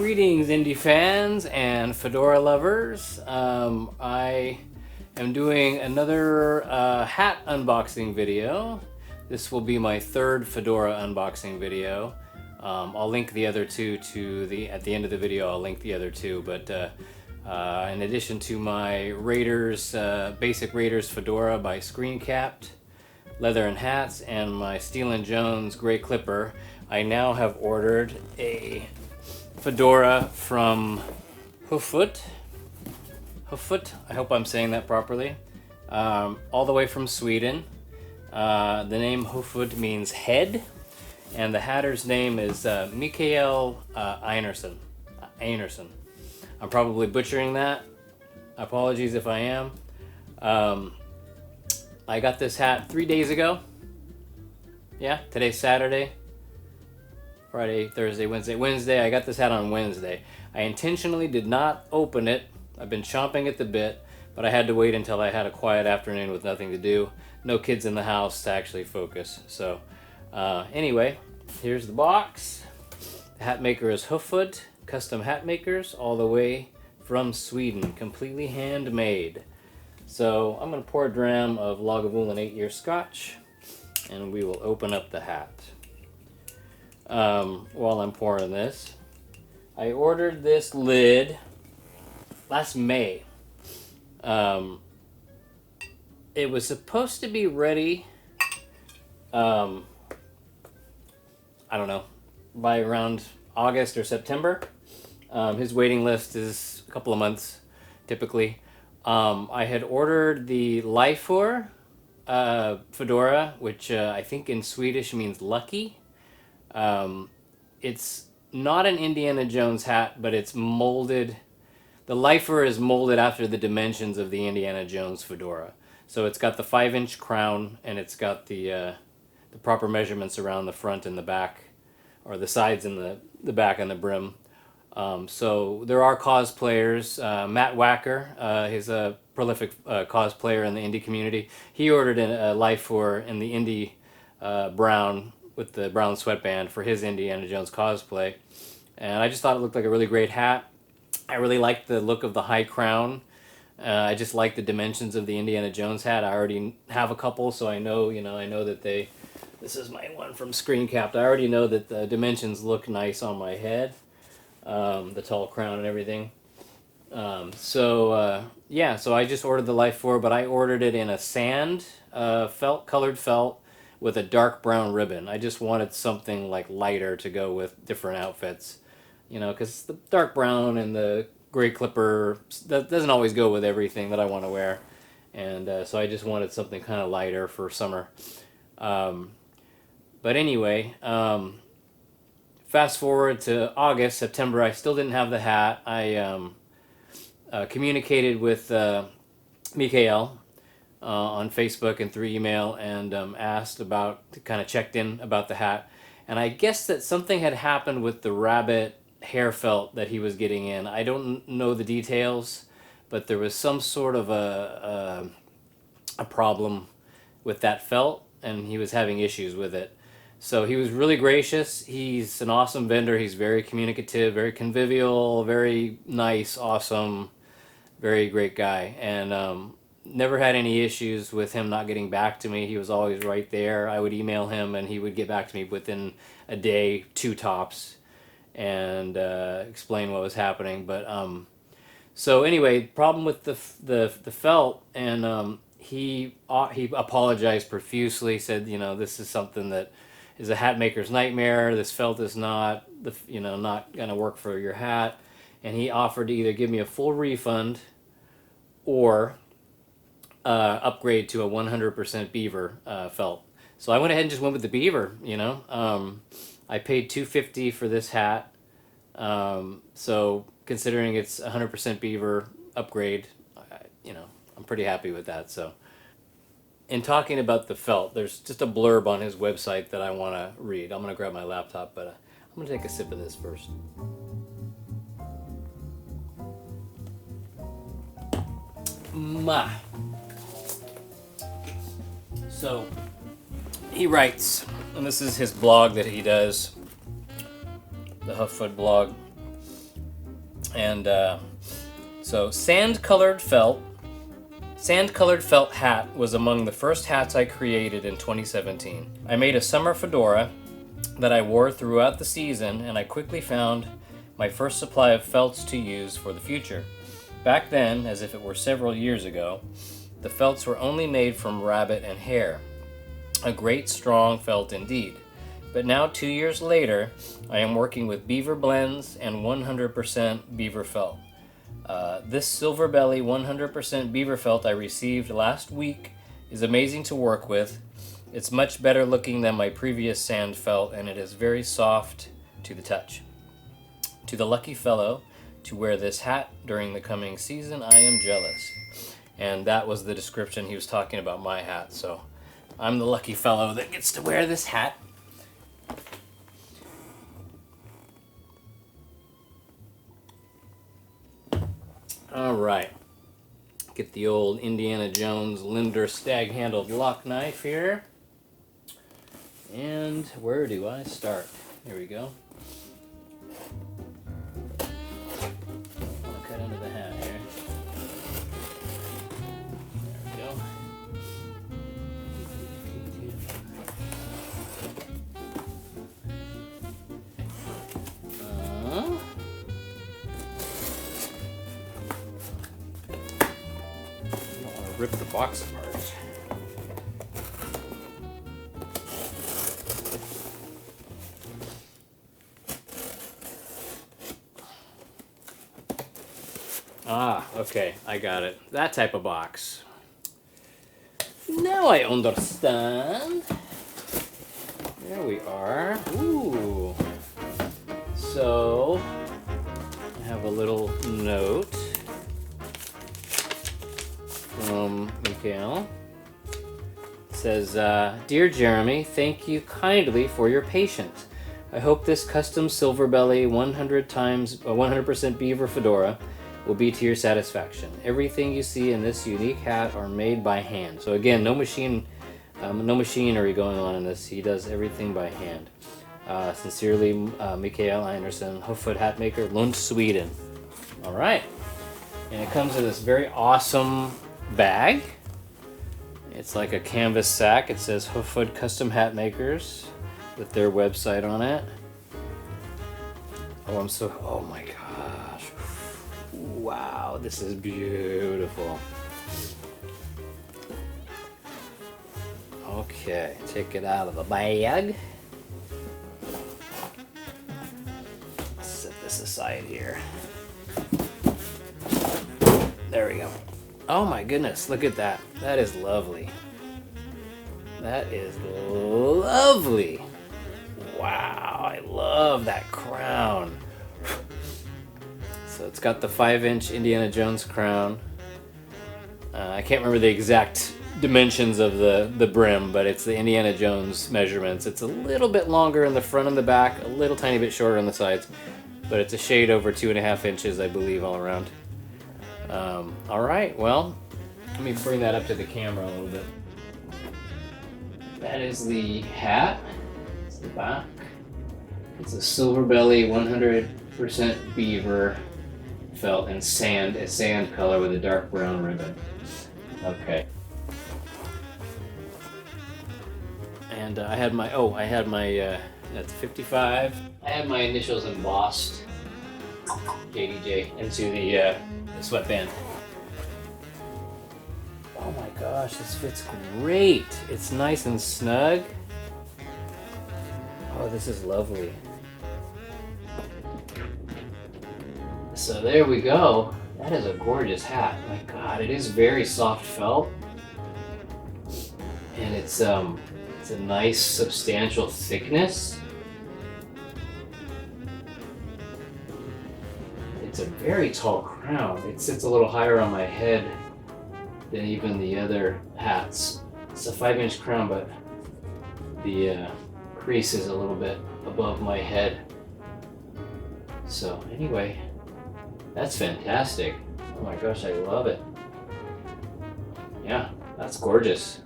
Greetings, indie fans and Fedora lovers. I am doing another hat unboxing video. This will be my third Fedora unboxing video. I'll link the other two at the end of the video. I'll link the other two, but in addition to my Raiders, basic Raiders Fedora by Screen Capped, Leather and Hats, and my Steel & Jones Gray Clipper, I now have ordered a Fedora from Hufvud. I hope I'm saying that properly. All the way from Sweden. The name Hufvud means head, and the hatter's name is Mikael Einarsson. I'm probably butchering that. Apologies if I am. I got this hat 3 days ago. Yeah, today's Saturday. Friday, Thursday, Wednesday. I got this hat on Wednesday. I intentionally did not open it. I've been chomping at the bit, but I had to wait until I had a quiet afternoon with nothing to do. No kids in the house to actually focus. So anyway, here's the box. The hat maker is Hufvud, custom hat makers all the way from Sweden, completely handmade. So I'm going to pour a dram of Lagavulin 8-year Scotch, and we will open up the hat. While I'm pouring this, I ordered this lid last May. It was supposed to be ready, I don't know, by around August or September. His waiting list is a couple of months, typically. I had ordered the Leifur Fedora, which I think in Swedish means lucky. It's not an Indiana Jones hat, but it's molded. The Leifur is molded after the dimensions of the Indiana Jones Fedora. So it's got the 5-inch crown, and it's got the proper measurements around the front and the back, or the sides and the back and the brim. So there are cosplayers. Matt Wacker, he's a prolific cosplayer in the indie community. He ordered a Leifur in the indie brown, with the brown sweatband for his Indiana Jones cosplay. And I just thought it looked like a really great hat. I really liked the look of the high crown. I just like the dimensions of the Indiana Jones hat. I already have a couple, so I know, I know that this is my one from Screen Capped. I already know that the dimensions look nice on my head. The tall crown and everything. Yeah, so I just ordered the Leifur, but I ordered it in a sand colored felt with a dark brown ribbon. I just wanted something like lighter to go with different outfits, because the dark brown and the gray clipper, that doesn't always go with everything that I want to wear. And so I just wanted something kind of lighter for summer. But anyway, fast forward to August, September, I still didn't have the hat. I communicated with Mikael on Facebook and through email, and checked in about the hat. And I guess that something had happened with the rabbit hair felt that he was getting in. I don't know the details, but there was some sort of a problem with that felt, and he was having issues with it. So he was really gracious. He's an awesome vendor. He's very communicative, very convivial, very nice, awesome, very great guy. And never had any issues with him not getting back to me. He was always right there. I would email him, and he would get back to me within a day, 2 tops, and explain what was happening. But so anyway, problem with the felt, and he apologized profusely. Said, this is something that is a hat maker's nightmare. This felt is not not gonna work for your hat, and he offered to either give me a full refund or upgrade to a 100% beaver felt. So I went ahead and just went with the beaver. I paid $250 for this hat. So considering it's 100% beaver upgrade, I'm pretty happy with that. So in talking about the felt, there's just a blurb on his website that I want to read. I'm going to grab my laptop, but I'm going to take a sip of this first. So he writes, and this is his blog that he does, the Hufvud blog. And so sand-colored felt hat was among the first hats I created in 2017. I made a summer fedora that I wore throughout the season, and I quickly found my first supply of felts to use for the future. Back then, as if it were several years ago, the felts were only made from rabbit and hare. A great strong felt indeed. But now 2 years later, I am working with beaver blends and 100% beaver felt. This silver belly 100% beaver felt I received last week is amazing to work with. It's much better looking than my previous sand felt, and it is very soft to the touch. To the lucky fellow to wear this hat during the coming season, I am jealous. And that was the description he was talking about my hat, so I'm the lucky fellow that gets to wear this hat. All right, get the old Indiana Jones Linder stag-handled lock knife here. And where do I start? Here we go. I'll cut into the hat here. There we go. Rip the box apart. Ah, okay, I got it. That type of box. Now I understand. There we are. Ooh. So, I have a little note from Mikael. It says, Dear Jeremy, thank you kindly for your patience. I hope this custom silver belly 100% beaver fedora will be to your satisfaction. Everything you see in this unique hat are made by hand. So again, no machinery going on in this. He does everything by hand. Sincerely, Mikael Anderson, Hufvud hat maker, Lund, Sweden. All right, and it comes in this very awesome bag. It's like a canvas sack. It says Hufvud Custom Hat Makers with their website on it. Oh my gosh. Wow, this is beautiful. Okay, take it out of the bag. Set this aside here. There we go. Oh my goodness, look at that. That is lovely. That is lovely. Wow, I love that crown. So it's got the 5-inch Indiana Jones crown. I can't remember the exact dimensions of the brim, but it's the Indiana Jones measurements. It's a little bit longer in the front and the back, a little tiny bit shorter on the sides, but it's a shade over 2.5 inches, I believe, all around. All right, well, let me bring that up to the camera a little bit. That is the hat. It's the back. It's a silver belly 100% beaver felt and sand color with a dark brown ribbon. Okay. And I had my that's 55. I had my initials embossed, JDJ, into the sweatband. Oh my gosh, this fits great. It's nice and snug. Oh, this is lovely. So there we go. That is a gorgeous hat. My God, it is very soft felt. And it's a nice substantial thickness. It's a very tall crown. It sits a little higher on my head than even the other hats. It's a 5-inch crown, but the crease is a little bit above my head. So anyway, that's fantastic. Oh my gosh, I love it. Yeah, that's gorgeous.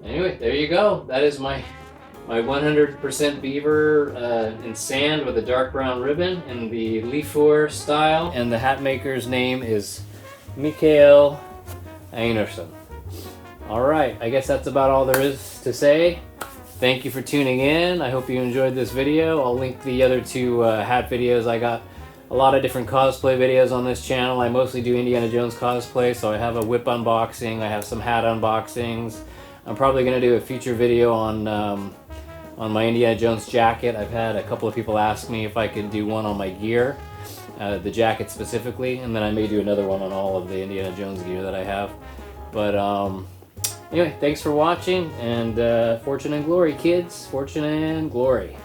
Anyway, there you go. That is my my 100% beaver in sand with a dark brown ribbon in the Leifur style. And the hat maker's name is Mikael Einarsson. Alright, I guess that's about all there is to say. Thank you for tuning in. I hope you enjoyed this video. I'll link the other two hat videos. I got a lot of different cosplay videos on this channel. I mostly do Indiana Jones cosplay, so I have a whip unboxing, I have some hat unboxings. I'm probably going to do a future video on my Indiana Jones jacket. I've had a couple of people ask me if I could do one on my gear, the jacket specifically, and then I may do another one on all of the Indiana Jones gear that I have. But anyway, thanks for watching, and fortune and glory, kids. Fortune and glory.